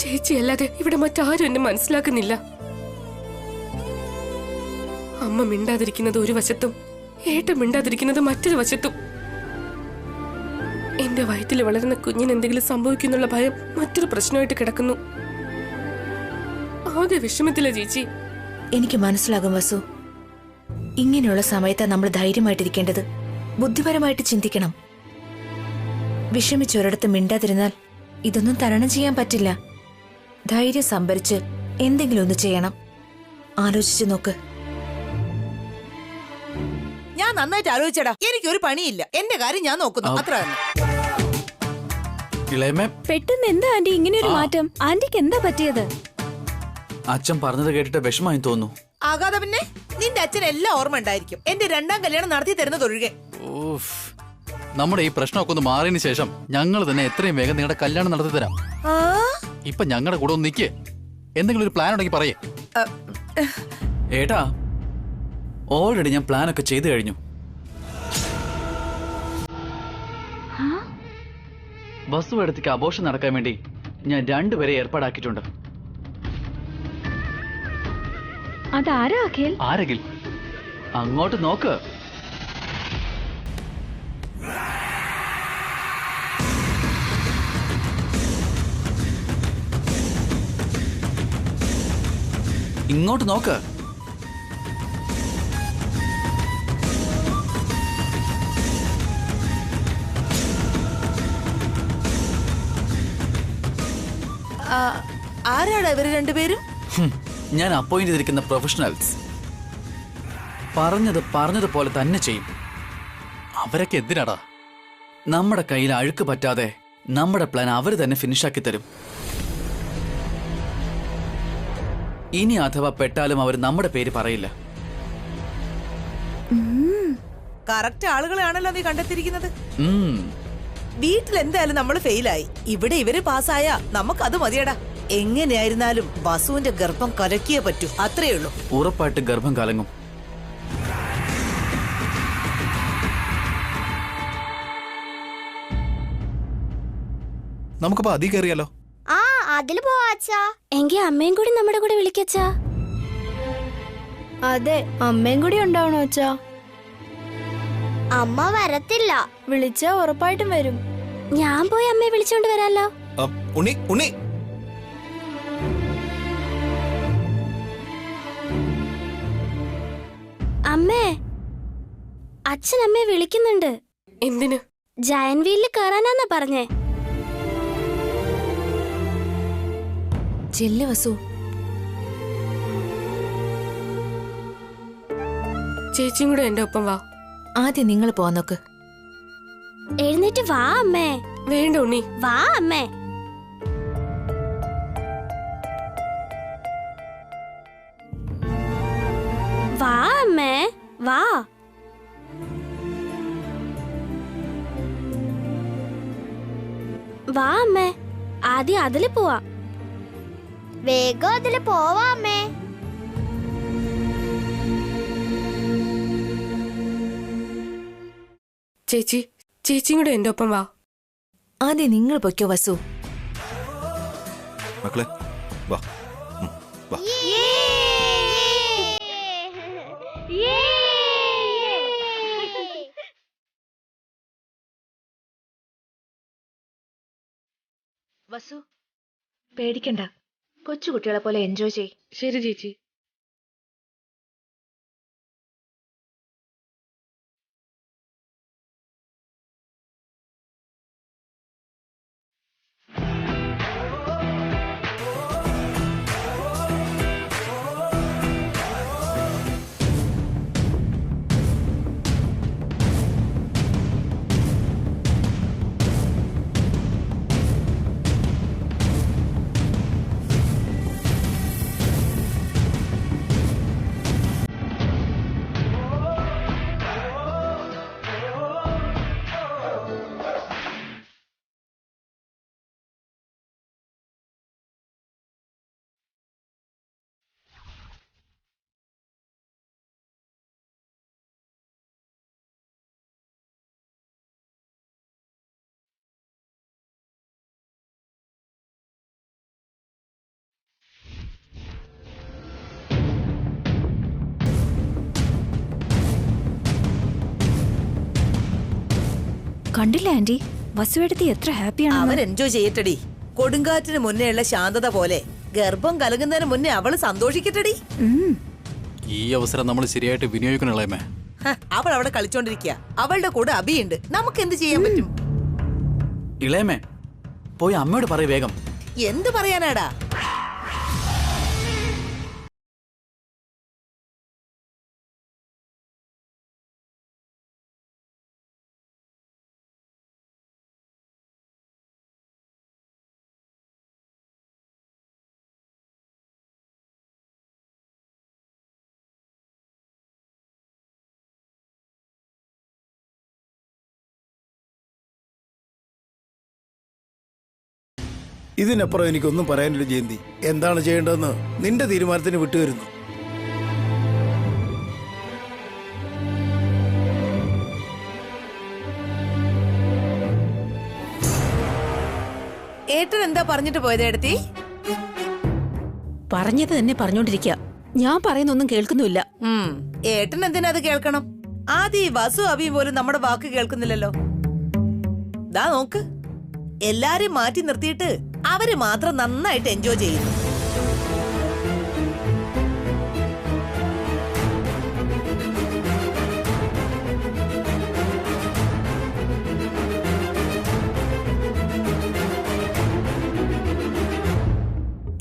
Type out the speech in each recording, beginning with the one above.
ചേച്ചിയല്ലാതെ ഇവിടെ മറ്റാരും എന്നെ മനസ്സിലാക്കുന്നില്ല. അമ്മ മിണ്ടാതിരിക്കുന്നത് ഒരു വശത്തും ഏട്ടൻ മിണ്ടാതിരിക്കുന്നത് മറ്റൊരു വശത്തും. എന്റെ വയറ്റിൽ വളരുന്ന കുഞ്ഞിന് എന്തെങ്കിലും സംഭവിക്കുന്നുള്ള ഭയം മറ്റൊരു പ്രശ്നമായിട്ട് കിടക്കുന്നു. ആകെ വിഷമത്തില ചേച്ചി. എനിക്ക് മനസ്സിലാകും വസു. ഇങ്ങനെയുള്ള സമയത്ത് നമ്മൾ ധൈര്യമായിട്ടിരിക്കേണ്ടത്. ബുദ്ധിപരമായിട്ട് ചിന്തിക്കണം. വിഷമിച്ചൊരിടത്ത് മിണ്ടാതിരുന്നാൽ ഇതൊന്നും തരണം ചെയ്യാൻ പറ്റില്ല. ധൈര്യം സംഭരിച്ച് എന്തെങ്കിലും ഒന്ന് ചെയ്യണം. ആലോചിച്ചു നോക്ക്. ഞാൻ നന്നായിട്ട് ആലോചിച്ചടാ. എനിക്കൊരു പണിയില്ല, എന്റെ കാര്യം ഞാൻ നോക്കുന്നു, അത്ര തന്നെ. പെട്ടെന്ന് എന്താ ആന്റി ഇങ്ങനെ ഒരു മാറ്റം? ആന്റിക്ക് എന്താ പറ്റിയത്? അച്ഛൻ പറഞ്ഞത് കേട്ടിട്ട് വിഷമായി തോന്നുന്നു. ആകാതെ പിന്നെ നിന്റെ അച്ഛൻ എല്ലാം ഓർമ്മ ഉണ്ടായിരിക്കും. എന്റെ രണ്ടാം കല്യാണം നടത്തി തരുന്നതൊഴികെ. നമ്മുടെ ഈ പ്രശ്നമൊക്കെ ഒന്ന് മാറിയതിനു ശേഷം ഞങ്ങൾ തന്നെ എത്രയും വേഗം നിങ്ങളുടെ കല്യാണം നടത്തി തരാം. ഇപ്പൊ ഞങ്ങളുടെ കൂടെ ഒന്ന് നിൽക്കേ. എന്തെങ്കിലും ഒരു പ്ലാൻ ഉണ്ടെങ്കിൽ പറയേ. ഏട്ടാ, ഓൾറെഡി ഞാൻ പ്ലാൻ ഒക്കെ ചെയ്തു കഴിഞ്ഞു. വസു എടുത്തേക്ക് അബോർഷൻ നടക്കാൻ വേണ്ടി ഞാൻ 2 പേരെ ഏർപ്പാടാക്കിയിട്ടുണ്ട്. അതാരാ അഖിൽ? ആരെങ്കിൽ അങ്ങോട്ട് നോക്ക്. ഇങ്ങോട്ട് നോക്ക്. ആരാടാ ഇവര് രണ്ടുപേരും? ഞാൻ അപ്പോയിന്റ് ചെയ്തിരിക്കുന്ന പ്രൊഫഷണൽസ്. പറഞ്ഞതുപോലെ തന്നെ ചെയ്യും. അവരൊക്കെ എന്തിനാടാ? നമ്മുടെ കയ്യിൽ അഴുക്ക് പറ്റാതെ നമ്മുടെ പ്ലാൻ അവര് തന്നെ ഫിനിഷാക്കി തരും. ഇനി അഥവാ പെട്ടാലും അവർ നമ്മുടെ പേര് പറയില്ല. കറക്റ്റ് ആളുകളെയാണല്ലോ നീ കണ്ടെത്തിയിരിക്കുന്നത്. വീട്ടിൽ എന്തായാലും നമ്മൾ ഫെയിലായി. ഇവിടെ ഇവര് പാസ്സായ നമുക്കത് മതിയടാ. എങ്ങനെയായിരുന്നാലും വസുവിന്റെ ഗർഭം കലക്കിയേ പറ്റൂ, അത്രേ ഉള്ളൂ. ഉറപ്പായിട്ട് ഗർഭം കലങ്ങും. നമുക്കിപ്പോ അതി കയറിയാലോ? ആ, അതില് പോവാച്ചാ. എങ്കി അമ്മയും കൂടി നമ്മുടെ കൂടെ വിളിക്കച്ചാ. അതെ, അമ്മയും കൂടി ഉണ്ടാവണോ അച്ഛാ? അമ്മ വരത്തില്ല. വിളിച്ചാ ഉറപ്പായിട്ടും വരും. ഞാൻ പോയി അമ്മയെ വിളിച്ചോണ്ട് വരാലോ. ഉണ്ണി ഉണ്ണി അമ്മേ, അച്ഛൻ അമ്മയെ വിളിക്കുന്നുണ്ട്. എന്തിന്? ജയന്റ് വീലിൽ കയറാനാന്നാ പറഞ്ഞേ. ചെല്ല് വസു. ചേച്ചിയും കൂടെ എന്റെ ഒപ്പം വാ. ആദ്യം നിങ്ങൾ പോവാൻ നോക്ക്. എഴുന്നേറ്റ് വാ അമ്മേ. വേണ്ട ഉണ്ണി, വാ അമ്മേ. വാ അമ്മേ, വാ. വാ അമ്മേ, ആദ്യം അതില് പോവാ. വേഗം അതില് പോവാ അമ്മേ. ചേച്ചിയും കൂടെ എന്റെ ഒപ്പം വാ. ആദ്യം നിങ്ങൾ പൊയ്ക്കോ വസു. മക്കളെ വാ. വാ. വസു, പേടിക്കണ്ട. കൊച്ചുകുട്ടികളെ പോലെ എൻജോയ് ചെയ്. ശരി ചേച്ചി. കണ്ടില്ല ആന്റി, വസുവേടത്തി എത്ര ഹാപ്പിയാണ്. അവൻ എൻജോയ് ചെയ്യട്ടടി. കൊടുങ്കാറ്റിന് മുന്നേ ഉള്ള ശാന്തത പോലെ ഗർഭം കലങ്ങുന്നതിന് മുന്നേ അവള് സന്തോഷിക്കട്ടടി. ഈ അവസരം നമ്മൾ ശരിയായിട്ട് വിനിയോഗിക്കണമേ. അവൾ അവിടെ കളിച്ചോണ്ടിരിക്കുക. അവളുടെ കൂടെ അഭിയുണ്ട്. നമുക്ക് എന്ത് ചെയ്യാൻ പറ്റും? ഇളയമേ, പോയി അമ്മയോട് പറയ വേഗം. എന്ത് പറയാനാടാ? ഇതിനപ്പുറം എനിക്കൊന്നും പറയാനില്ല ജയന്തി. എന്താണ് ചെയ്യേണ്ടതെന്ന് നിന്റെ തീരുമാനത്തിന് വിട്ടുവരുന്നു. ഏട്ടൻ എന്താ പറഞ്ഞിട്ട് പോയത് എടുത്തി? പറഞ്ഞത് തന്നെ പറഞ്ഞോണ്ടിരിക്കുക. ഞാൻ പറയുന്നൊന്നും കേൾക്കുന്നുമില്ല. ഏട്ടൻ എന്തിനാ അത് കേൾക്കണം? ആദ്യം ഈ വസു അഭിയും പോലും നമ്മുടെ വാക്ക് കേൾക്കുന്നില്ലല്ലോ. ദാ നോക്ക്, എല്ലാരും മാറ്റി നിർത്തിയിട്ട് അവര് മാത്രം നന്നായിട്ട് എൻജോയ് ചെയ്യുന്നു.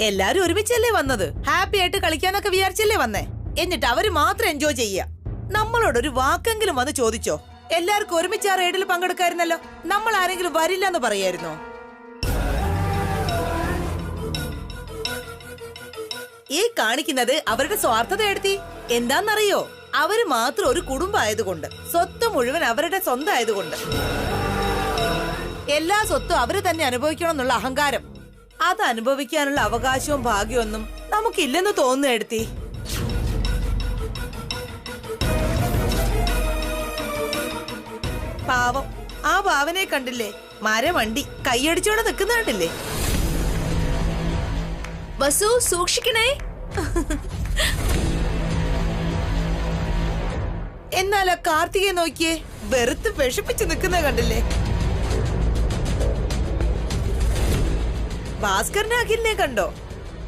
എല്ലാരും ഒരുമിച്ചല്ലേ വന്നത്? ഹാപ്പി ആയിട്ട് കളിക്കാനൊക്കെ വിചാരിച്ചല്ലേ വന്നേ? എന്നിട്ട് അവര് മാത്രം എൻജോയ് ചെയ്യുക. നമ്മളോടൊരു വാക്കെങ്കിലും വന്ന് ചോദിച്ചോ? എല്ലാവർക്കും ഒരുമിച്ച് ആ റൈഡിൽ പങ്കെടുക്കായിരുന്നല്ലോ. നമ്മൾ ആരെങ്കിലും വരില്ലെന്ന് പറയായിരുന്നോ? ഈ കാണിക്കുന്നത് അവരുടെ സ്വാർത്ഥത എടുത്തി. എന്താന്നറിയോ? അവര് മാത്രം ഒരു കുടുംബമായതുകൊണ്ട്, സ്വത്ത് മുഴുവൻ അവരുടെ സ്വന്തം ആയതുകൊണ്ട്, എല്ലാ സ്വത്തും അവര് തന്നെ അനുഭവിക്കണം എന്നുള്ള അഹങ്കാരം. അത് അനുഭവിക്കാനുള്ള അവകാശവും ഭാഗ്യമൊന്നും നമുക്കില്ലെന്ന് തോന്നുന്നു എടുത്തി. പാവം ആ ഭാവനെ കണ്ടില്ലേ? മരവണ്ടി കൈയടിച്ചോടെ നിൽക്കുന്ന കണ്ടില്ലേ? വസു സൂക്ഷിക്കണേ. എന്നാലാ കാർത്തികയെ നോക്കിയേ, വെറുത്ത് വിഷപ്പിച്ച് നിൽക്കുന്ന കണ്ടില്ലേ? ഭാസ്കരനെ അഖിലിനെ കണ്ടോ?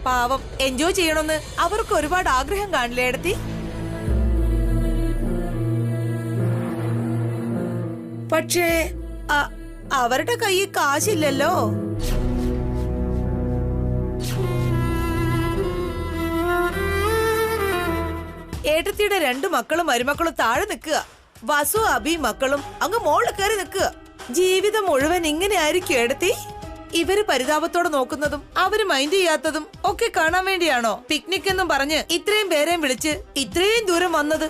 പാവം എൻജോയ് ചെയ്യണമെന്ന് അവർക്ക് ഒരുപാട് ആഗ്രഹം കാണില്ലേ എടുത്തി? പക്ഷേ അവരുടെ കയ്യിൽ കാശില്ലല്ലോ. ഏട്ടത്തിയുടെ 2 മക്കളും മരുമക്കളും താഴെ നിൽക്കുക. വസു അഭി മക്കളും അങ്ങ് മോളിൽ കയറി നിൽക്കുക. ജീവിതം മുഴുവൻ ഇങ്ങനെ ആയിരിക്കും ഏടത്തി? ഇവര് പരിതാപത്തോടെ നോക്കുന്നതും അവര് മൈൻഡ് ചെയ്യാത്തതും ഒക്കെ കാണാൻ വേണ്ടിയാണോ പിക്നിക് എന്നും പറഞ്ഞ് ഇത്രയും പേരെയും വിളിച്ച് ഇത്രയും ദൂരം വന്നത്?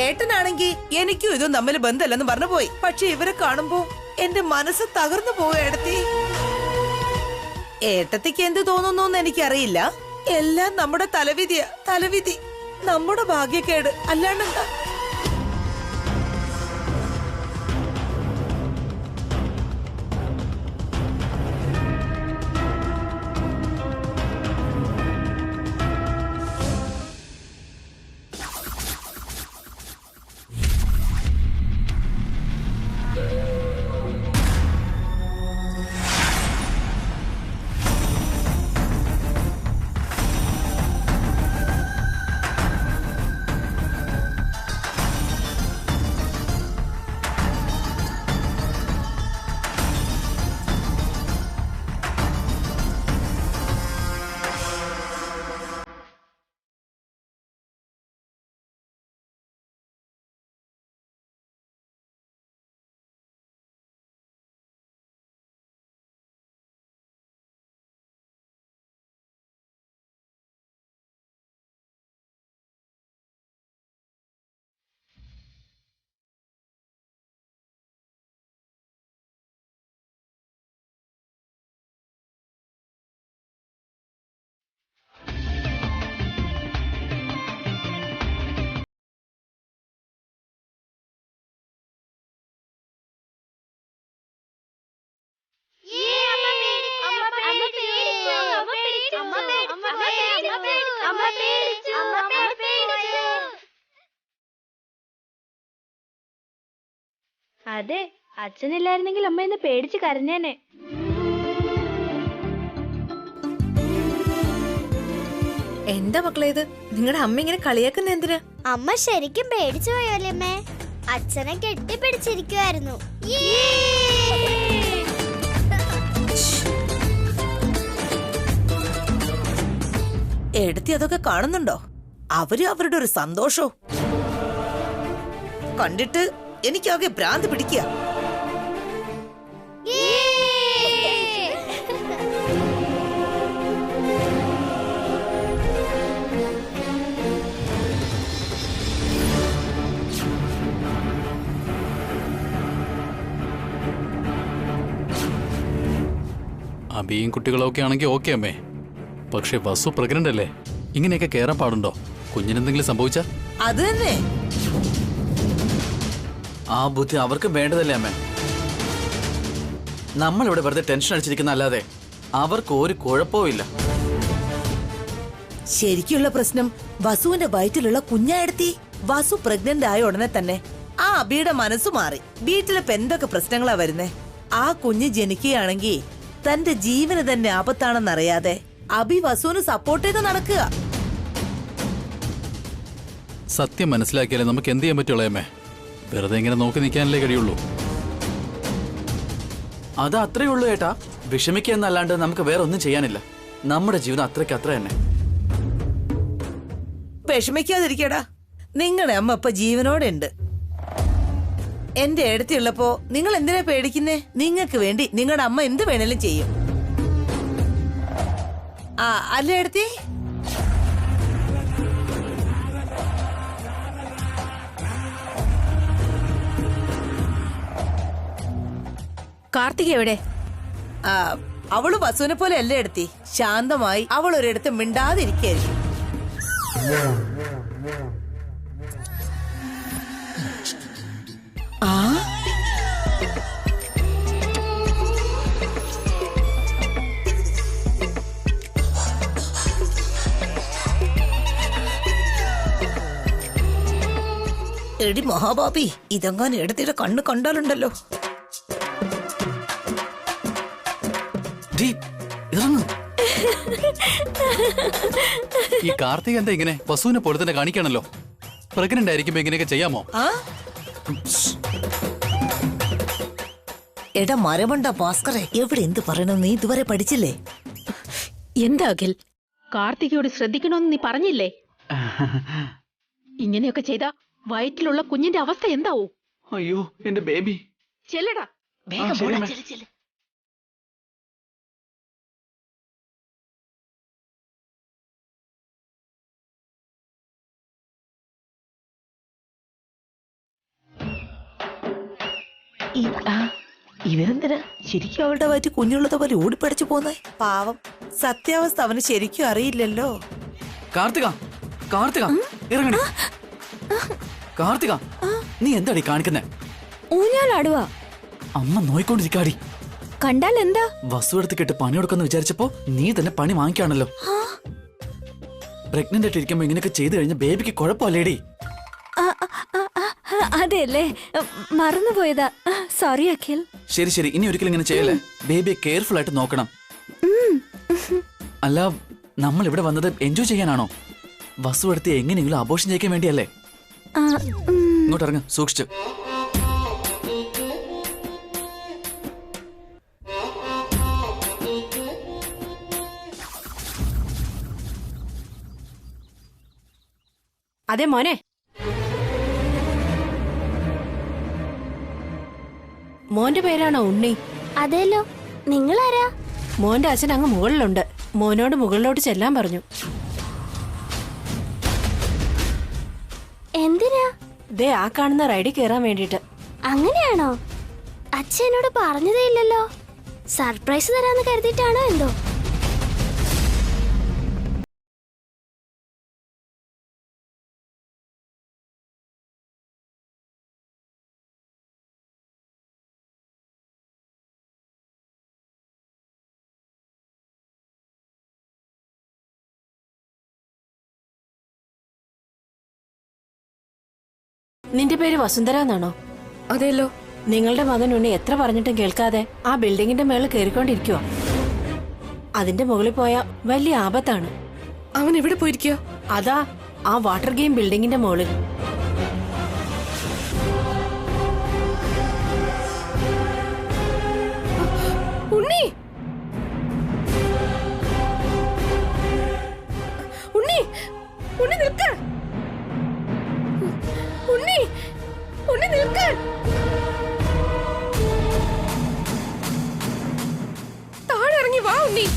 ഏട്ടനാണെങ്കി എനിക്കും ഇതും തമ്മിൽ ബന്ധമല്ലെന്ന് പറഞ്ഞു പോയി. പക്ഷെ ഇവരെ കാണുമ്പോ എന്റെ മനസ്സ് തകർന്നു പോവുക ഏടത്തി. ഏട്ടത്തിക്ക് എന്ത് തോന്നുന്നു എനിക്കറിയില്ല. എല്ലാം നമ്മുടെ തലവിധിയാ, തലവിധി, നമ്മുടെ ഭാഗ്യക്കേട്, അല്ലാണ്ടെന്താ? അതെ, അച്ഛനില്ലായിരുന്നെങ്കിൽ അമ്മ ഇന്ന് പേടിച്ച് കരഞ്ഞേനെ. എന്താ മക്കളെ ഇത്? നിങ്ങളുടെ അമ്മ ഇങ്ങനെ കളിയാക്കുന്ന എന്തിനാ? അമ്മ ശരിക്കും പേടിച്ചു പോയല്ലേ അമ്മേ? അച്ഛനെ കെട്ടിപ്പിടിച്ചിരിക്കുവായിരുന്നു. എടുത്തി അതൊക്കെ കാണുന്നുണ്ടോ? അവരുടെ ഒരു സന്തോഷോ കണ്ടിട്ട് എനിക്കാകെ ഭ്രാന്ത് പിടിക്കുക. അബിയും കുട്ടികളൊക്കെ ആണെങ്കിൽ ഓക്കെ അമ്മേ. പക്ഷെ വസു പ്രഗ്നന്റ് അല്ലേ? ഇങ്ങനെയൊക്കെ കേറാൻ പാടുണ്ടോ? കുഞ്ഞിനെന്തെങ്കിലും സംഭവിച്ച? അത് തന്നെ. ആ ബുദ്ധി അവർക്ക് വേണ്ടതല്ലേ അമ്മേ. നമ്മളിവിടെ വെറുതെ ടെൻഷൻ അടിച്ചിരിക്കുന്ന അല്ലാതെ അവർക്ക് ഒരു കുഴപ്പവും ഇല്ല. ശരിക്കുള്ള പ്രശ്നം വസുവിന്റെ വയറ്റിലുള്ള കുഞ്ഞായെടുത്തി. വസു പ്രഗ്നന്റ് ആയ ഉടനെ തന്നെ ആ അബിയുടെ മനസ്സു മാറി. വീട്ടിലിപ്പോ എന്തൊക്കെ പ്രശ്നങ്ങളാ വരുന്നേ. ആ കുഞ്ഞ് ജനിക്കുകയാണെങ്കിൽ തന്റെ ജീവന് തന്നെ ആപത്താണെന്നറിയാതെ അബി വസുവിന് സപ്പോർട്ട് ചെയ്ത് നടക്കുക. സത്യം മനസ്സിലാക്കിയാലേ നമുക്ക് എന്ത് ചെയ്യാൻ പറ്റുള്ളൂ അമ്മേ. വെറുതെ ഇങ്ങനെ നോക്കി നിൽക്കാനല്ലേ കഴിയുള്ളൂ. അത് അത്രേ ഉള്ളൂ ഏട്ടാ. വിഷമിക്കുക എന്നല്ലാണ്ട് നമുക്ക് വേറെ ഒന്നും ചെയ്യാനില്ല. നമ്മുടെ ജീവിതം അത്രയ്ക്ക് അത്ര തന്നെ. വിഷമിക്കാതിരിക്കടാ. നിങ്ങളുടെ അമ്മ ഇപ്പൊ ജീവനോടെ ഉണ്ട്. എന്റെ അടുത്തുള്ളപ്പോ നിങ്ങൾ എന്തിനാ പേടിക്കുന്നേ? നിങ്ങൾക്ക് വേണ്ടി നിങ്ങളുടെ അമ്മ എന്ത് വേണേലും ചെയ്യും. ആ അല്ലേ എടുത്തി? കാർത്തിക എവിടെ? അവള് വസുവിനെ പോലെ അല്ലേ എടുത്തി. ശാന്തമായി അവൾ ഒരിടത്ത് മിണ്ടാതിരിക്കായിരിക്കും. ആ എടി മഹാബാബി, ഇതെങ്ങാനും എടുത്തിട്ട് കണ്ണ് കണ്ടാലുണ്ടല്ലോ. ഈ കാർത്തിക എന്താ ഇങ്ങനെ വസുവിനെ പോലെ തന്നെ കാണിക്കാണല്ലോ? പ്രഗ്നന്റ് ആയിരിക്കുമ്പോ ഇങ്ങനെയൊക്കെ ചെയ്യാമോ? എടാ മരമണ്ട ഭാസ്കറെ, എവിടെ എന്ത് പറയണം? നീ ഇതുവരെ പഠിച്ചില്ലേ? എന്താ അഖിൽ, കാർത്തികയോട് ശ്രദ്ധിക്കണമെന്ന് നീ പറഞ്ഞില്ലേ? ഇങ്ങനെയൊക്കെ ചെയ്താ വയറ്റിലുള്ള കുഞ്ഞിന്റെ അവസ്ഥ എന്താവൂ? അയ്യോ എന്റെ ബേബി. ചെല്ലടാ വേഗം പോടാ, ചെല്ല് ചെല്ല്. ഇവരെന്തിനാ ശരിക്കും അവളുടെ വയറ്റ് കുഞ്ഞുള്ളത് പോലെ ഓടിപ്പടിച്ചു പോന്നേ? പാവം, സത്യാവസ്ഥ അവന് ശരിക്കും അറിയില്ലല്ലോ. കാർത്തിക, കാർത്തിക ഇറങ്ങണി. കാർത്തിക, നീ എന്താടി കാണിക്കുന്നേ? ഊഞ്ഞാലാടുവാ. അമ്മ നോയിക്കൊണ്ടിരിക്കാടി. കണ്ടാൽ എന്താ? വസു എടുത്ത് കേട്ട് പണിയെടുക്കെന്ന് വിചാരിച്ചപ്പോ നീ തന്നെ പണി വാങ്ങിക്കാണല്ലോ. പ്രഗ്നന്റ് ആയിട്ട് ഇരിക്കുമ്പോ ഇങ്ങനെയൊക്കെ ചെയ്തു കഴിഞ്ഞ ബേബിക്ക് കുഴപ്പമല്ലേടി? അതെല്ലേ, മറന്നുപോയതാ. സോറി അഖിൽ. ശരി ശരി, ഇനി ഒരിക്കലും ഇങ്ങനെ ചെയ്യല്ലേ. ബേബിയെ കെയർഫുൾ ആയിട്ട് നോക്കണം. അല്ല, നമ്മൾ ഇവിടെ വന്നത് എൻജോയ് ചെയ്യാനാണോ? വസു എടുത്ത് എങ്ങനെയെങ്കിലും ആഘോഷം ചെയ്യിക്കാൻ വേണ്ടിയല്ലേ? ഇങ്ങോട്ട് ഇറങ്ങ, സൂക്ഷിച്ചു. അതെ മോനെ, മോന്റെ പേരാണോ ഉണ്ണി? അതേലോ. നിങ്ങളാരാ? മോന്റെ അച്ഛൻ അങ്ങ് മുകളിലുണ്ട്. മോനോട് മുകളിലോട്ട് ചെല്ലാൻ പറഞ്ഞു. എന്തിനാ? ദേ ആ കാണുന്ന റൈഡിൽ കയറാൻ വേണ്ടിട്ട്. അങ്ങനെയാണോ? അച്ഛനോട് പറഞ്ഞതേ ഇല്ലല്ലോ. സർപ്രൈസ് തരാന്ന് കരുതിയിട്ടാണോ എന്തോ? നിന്റെ പേര് വസുന്ധര എന്നാണോ? അതെല്ലോ. നിങ്ങളുടെ മകൻ ഉണ്ണി എത്ര പറഞ്ഞിട്ടും കേൾക്കാതെ ആ ബിൽഡിങ്ങിന്റെ മേളിൽ കയറിക്കൊണ്ടിരിക്കുക. അതിന്റെ മുകളിൽ പോയ വലിയ ആപത്താണ്. അവൻ എവിടെ പോയിരിക്കുക? അതാ ആ വാട്ടർ ഗെയിം ബിൽഡിങ്ങിന്റെ മുകളിൽ. ഉണ്ണി, ഉണ്ണി, ഉണ്ണി നിൽക്ക്. ഉണ്ണി, ഉണ്ണി നിൽക്ക്. താഴെ ഇറങ്ങി വാ ഉണ്ണി.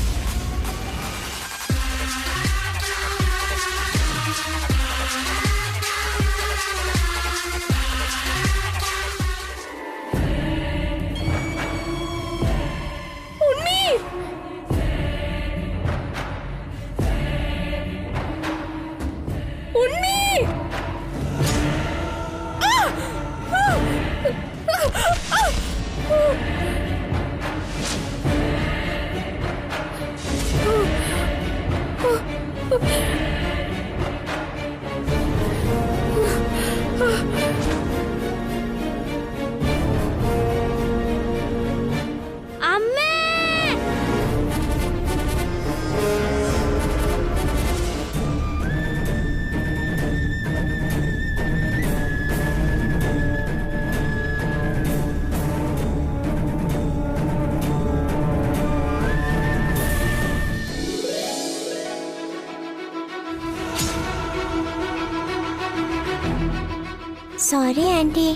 Sorry aunty.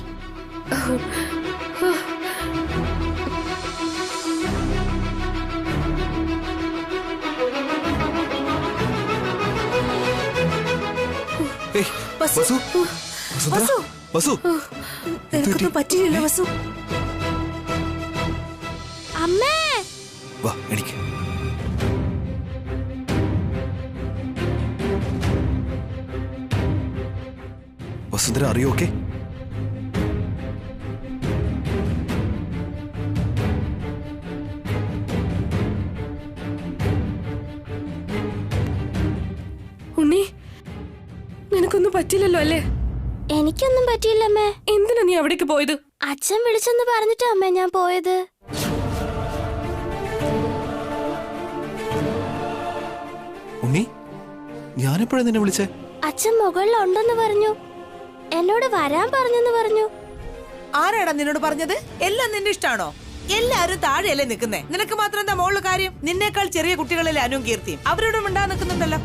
പറ്റിയില്ല വസു. അമ്മേ, വാ എനിക്ക് വസുന്ധര, അറിയോ? ഓക്കെ, ഉണ്ണി, നിനക്കൊന്നും പറ്റില്ലല്ലോ അല്ലേ? എനിക്കൊന്നും പറ്റിയില്ലമ്മേ. എന്തിനാ നീ അവിടേക്ക് പോയത്? അച്ഛൻ വിളിച്ചെന്ന് പറഞ്ഞിട്ടാ അമ്മേ ഞാൻ പോയത്. ഉണ്ണി, ഞാനെപ്പോഴാ നിന്നെ വിളിച്ചേ? അച്ഛൻ മുകളിലുണ്ടെന്ന് പറഞ്ഞു. എന്നോട് വരാൻ പറഞ്ഞെന്ന് പറഞ്ഞു. ആരാടാ നിന്നോട് പറഞ്ഞത്? എല്ലാം നിന്റെ ഇഷ്ടാണോ? എല്ലാരും താഴെയല്ലേ നിൽക്കുന്നേ, നിനക്ക് മാത്രം എന്താ മോളില് കാര്യം? നിന്നേക്കാൾ ചെറിയ കുട്ടികളല്ലേ അനുവും കീർത്തിയും, അവരോടും മിണ്ടാ നിൽക്കുന്നുണ്ടല്ലോ.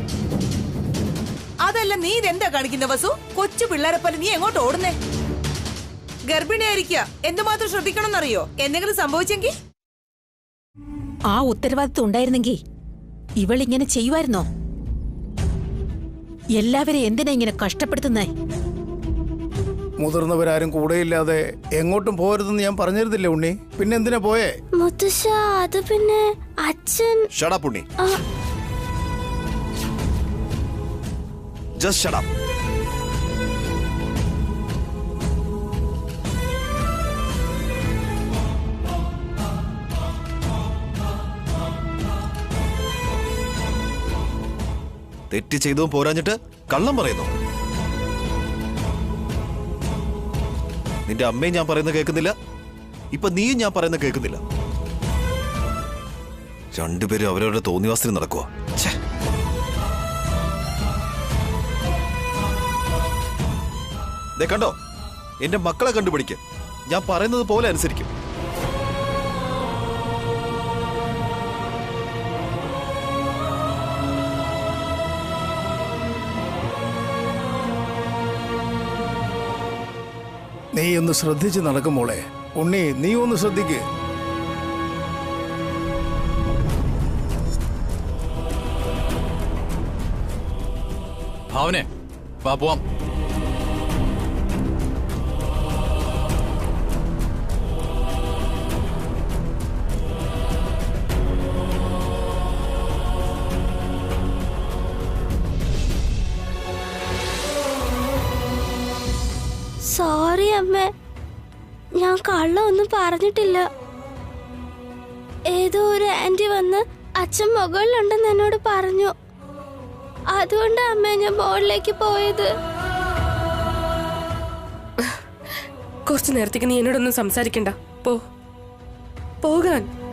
അതല്ല, നീ ഇതെന്താ കാണിക്കുന്ന വസു? കൊച്ചു പിള്ളേരെ പോലെ നീ എങ്ങോട്ട് ഓടുന്നേ? ഗർഭിണിയായിരിക്കുക, എന്തുമാത്രം ശ്രദ്ധിക്കണമെന്നറിയോ? എന്തെങ്കിലും സംഭവിച്ചെങ്കിൽ? ആ ഉത്തരവാദിത്വം ഉണ്ടായിരുന്നെങ്കിൽ ഇവളിങ്ങനെ ചെയ്യുമായിരുന്നോ? എല്ലാവരെയും എന്തിനാ ഇങ്ങനെ കഷ്ടപ്പെടുത്തുന്നേ? മുതിർന്നവരാരും കൂടെയില്ലാതെ എങ്ങോട്ടും പോകരുതെന്ന് ഞാൻ പറഞ്ഞിരുന്നില്ലേ ഉണ്ണി? പിന്നെ എന്തിനാ പോയേ? മുത്തശ്ശ, അത് പിന്നെ അച്ഛൻ. Shut up, ഉണ്ണി. Just shut up. തെറ്റ് ചെയ്തതും പോരാഞ്ഞിട്ട് കള്ളം പറയുന്നു. നിന്റെ അമ്മയും ഞാൻ പറയുന്നത് കേൾക്കുന്നില്ല, ഇപ്പൊ നീയും ഞാൻ പറയുന്നത് കേൾക്കുന്നില്ല. രണ്ടുപേരും അവരവരുടെ തോന്നിവാസത്തിന് നടക്കുക. കണ്ടോ, എന്റെ മക്കളെ കണ്ടുപിടിക്ക്. ഞാൻ പറയുന്നത് പോലെ അനുസരിക്കും. നീ ഒന്ന് ശ്രദ്ധിച്ച് നടക്കും മോളെ. ഉണ്ണി, നീ ഒന്ന് ശ്രദ്ധിക്ക്. ഭാവനെ, വാ പോവാം. സോറി അമ്മേ, ഞാൻ കള്ളൊന്നും പറഞ്ഞിട്ടില്ല. ഏതോ ഒരു ആന്റി വന്ന് അച്ഛൻ മുകളിലുണ്ടെന്ന് എന്നോട് പറഞ്ഞു. അതുകൊണ്ട് അമ്മ ഞാൻ മുകളിലേക്ക് പോയത്. കുറച്ചു നേരത്തേക്ക് നീ എന്നോടൊന്നും സംസാരിക്കണ്ട. പോകാൻ